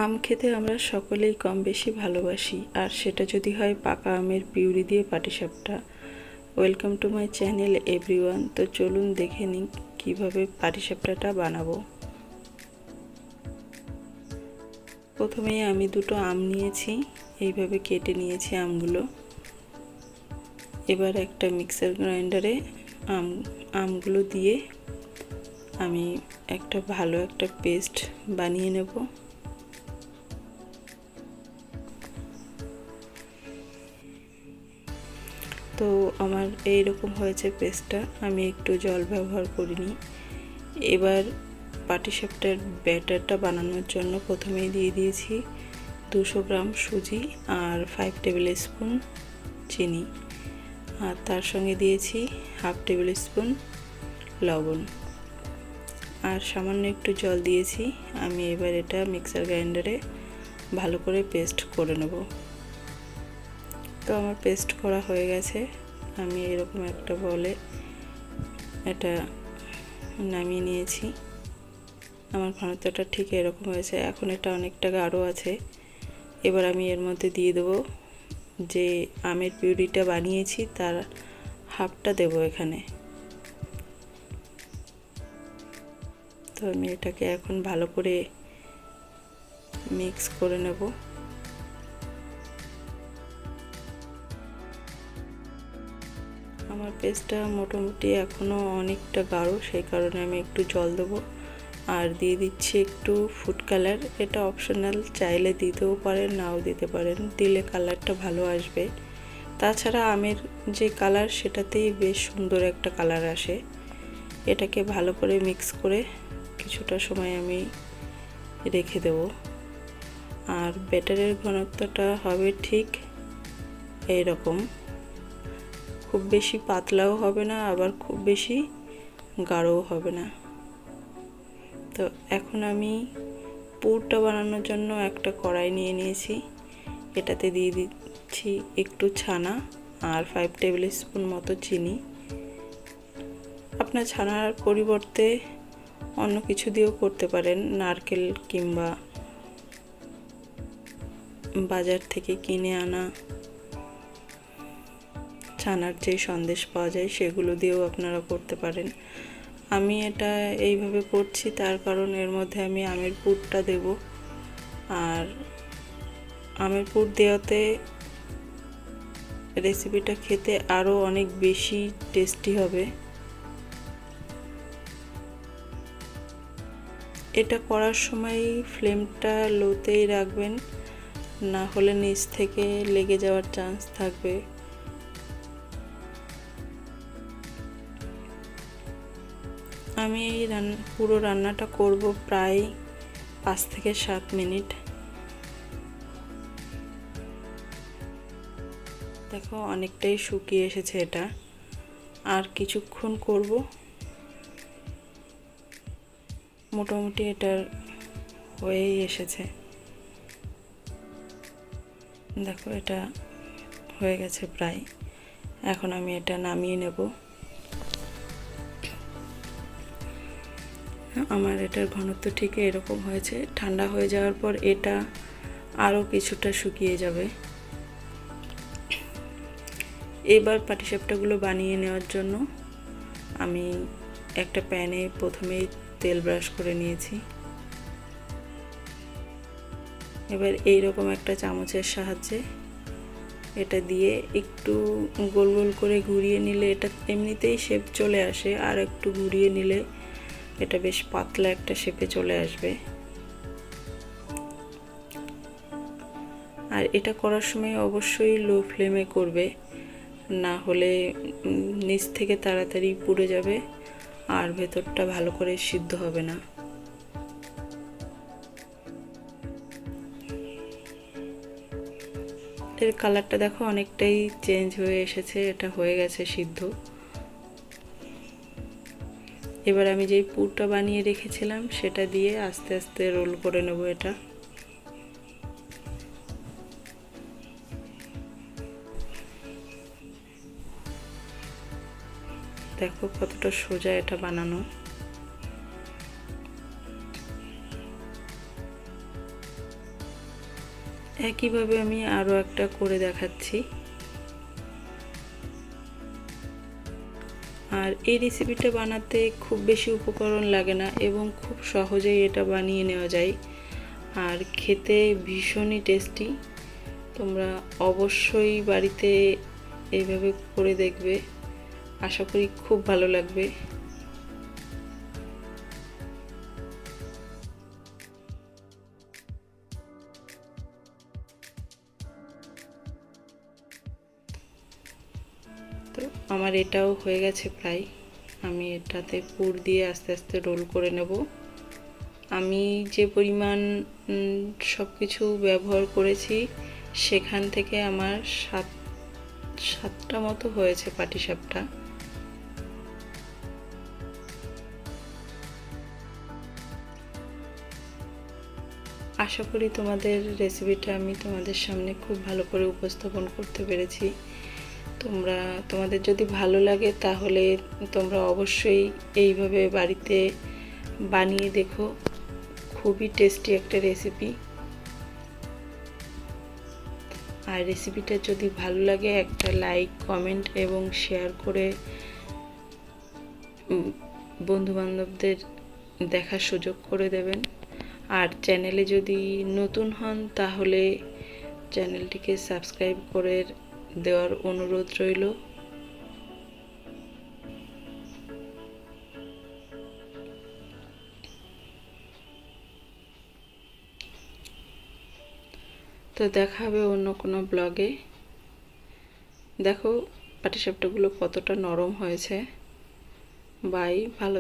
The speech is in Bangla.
আম খেতে আমরা সকলেই কম বেশি ভালোবাসি, আর সেটা যদি হয় পাকা আমের পিউরি দিয়ে পাটিসাপটা। Welcome to my channel everyone. তো চলুন দেখে নিই কীভাবে পাটিসাপটাটা বানাবো। প্রথমেই আমি দুটো আম নিয়েছি, এইভাবে কেটে নিয়েছি আমগুলো। এবার একটা মিক্সার গ্রাইন্ডারে আমগুলো দিয়ে আমি ভালো একটা পেস্ট বানিয়ে নেব। তো আমার এইরকম হয়েছে পেস্টটা, আমি একটু জল ব্যবহার করিনি। এবার পাটিসাপটার ব্যাটারটা বানানোর জন্য প্রথমেই দিয়ে দিয়েছি 200 গ্রাম সুজি আর 5 টেবিল স্পুন চিনি, আর তার সঙ্গে দিয়েছি হাফ টেবিল স্পুন লবণ আর সামান্য একটু জল দিয়েছি। আমি এবার এটা মিক্সার গ্রাইন্ডারে ভালো করে পেস্ট করে নেব। তো আমার পেস্ট করা হয়ে গেছে। আমি এরকম একটা বলে এটা নামিয়ে নিয়েছি। আমার ঘনত্বটা ঠিক এরকম হয়েছে। এখন এটা অনেকটা গাঢ় আছে। এবার আমি এর মধ্যে দিয়ে দেবো যে আমের পিউরিটা বানিয়েছি তার হাফটা দেব এখানে। তো আমি এটাকে এখন ভালো করে মিক্স করে নেব। আমার পেস্টটা মোটামুটি এখনও অনেকটা গাঢ়, সেই কারণে আমি একটু জল দেবো আর দিয়ে দিচ্ছি একটু ফুড কালার। এটা অপশনাল, চাইলে দিতেও পারেন নাও দিতে পারেন, দিলে কালারটা ভালো আসবে। তাছাড়া আমের যে কালার সেটাতেই বেশ সুন্দর একটা কালার আসে। এটাকে ভালো করে মিক্স করে কিছুটা সময় আমি রেখে দেব। আর ব্যাটারের ঘনত্বটা হবে ঠিক এইরকম, খুব বেশি পাতলাও হবে না আবার খুব বেশি গাঢ়ও হবে না। তো এখন আমি পুরটা বানানোর জন্য একটা কড়াই নিয়ে নিয়েছি। এটাতে দিয়ে দিচ্ছি একটু ছানা আর 5 টেবিল স্পুন মতো চিনি। আপনার ছানার পরিবর্তে অন্য কিছু দিয়েও করতে পারেন, নারকেল কিংবা বাজার থেকে কিনে আনা ছানার যে সন্দেশ পাওয়া যায় সেগুলো দিয়েও আপনারা করতে পারেন। আমি এটা এইভাবে করছি তার কারণ এর মধ্যে আমি আমের পুরটা দেব, আর আমের পুর দেওয়াতে রেসিপিটা খেতে আরও অনেক বেশি টেস্টি হবে। এটা করার সময় ফ্লেমটা লোতেই রাখবেন, না হলে নিচ থেকে লেগে যাওয়ার চান্স থাকবে। আমি এই পুরো রান্নাটা করব প্রায় 5 থেকে 7 মিনিট। দেখো অনেকটাই শুকিয়ে এসেছে এটা, আর কিছুক্ষণ করব। মোটামুটি এটার হয়েই এসেছে। দেখো এটা হয়ে গেছে প্রায়। এখন আমি এটা নামিয়ে নেব। আমার এটার ঘনত্ব ঠিক এরকম হয়েছে। ঠান্ডা হয়ে যাওয়ার পর এটা আরও কিছুটা শুকিয়ে যাবে। এবার পাটিসাপটাগুলো বানিয়ে নেওয়ার জন্য আমি একটা প্যানে প্রথমেই তেল ব্রাশ করে নিয়েছি। এবার এইরকম একটা চামচের সাহায্যে এটা দিয়ে একটু গোল গোল করে ঘুরিয়ে নিলে এটা এমনিতেই শেপ চলে আসে, আর একটু ঘুরিয়ে নিলে এটা বেশ পাতলা একটা শেপে চলে আসবে। আর এটা করার সময় অবশ্যই লো ফ্লেমে করবে, না হলে নিচ থেকে তাড়াতাড়ি পুড়ে যাবে আর ভেতরটা ভালো করে সিদ্ধ হবে না। এর কালারটা দেখো অনেকটাই চেঞ্জ হয়ে এসেছে, এটা হয়ে গেছে সিদ্ধ। এবার আমি যেই পুরটা বানিয়ে রেখেছিলাম সেটা দিয়ে আস্তে আস্তে রোল করে নেব। এটা দেখো কতটা সোজা এটা বানানো। একইভাবে আমি আরও একটা করে দেখাচ্ছি। আর এই রেসিপিটা বানাতে খুব বেশি উপকরণ লাগে না এবং খুব সহজেই এটা বানিয়ে নেওয়া যায়, আর খেতে ভীষণই টেস্টি। তোমরা অবশ্যই বাড়িতে এইভাবে করে দেখবে, আশা করি খুব ভালো লাগবে। তো আমার এটাও হয়ে গেছে প্রায়। আমি এটাতে পুর দিয়ে আস্তে আস্তে রোল করে নেব। আমি যে পরিমাণ সব কিছু ব্যবহার করেছি সেখান থেকে আমার সাতটা মতো হয়েছে পাটিসাপটা। আশা করি তোমাদের রেসিপিটা আমি তোমাদের সামনে খুব ভালো করে উপস্থাপন করতে পেরেছি। তোমাদের যদি ভালো লাগে তাহলে তোমরা অবশ্যই এইভাবে বাড়িতে বানিয়ে দেখো, খুবই টেস্টি একটা রেসিপি। আর রেসিপিটা যদি ভালো লাগে একটা লাইক, কমেন্ট এবং শেয়ার করে বন্ধুবান্ধবদের দেখার সুযোগ করে দেবেন। আর চ্যানেলে যদি নতুন হন তাহলে চ্যানেলটিকে সাবস্ক্রাইব করে দেওয়ার অনুরোধ রইল। তো দেখা হবে অন্য কোনো ব্লগে। দেখো পাটিসাপটাগুলো কতটা নরম হয়েছে। বাই, ভালো।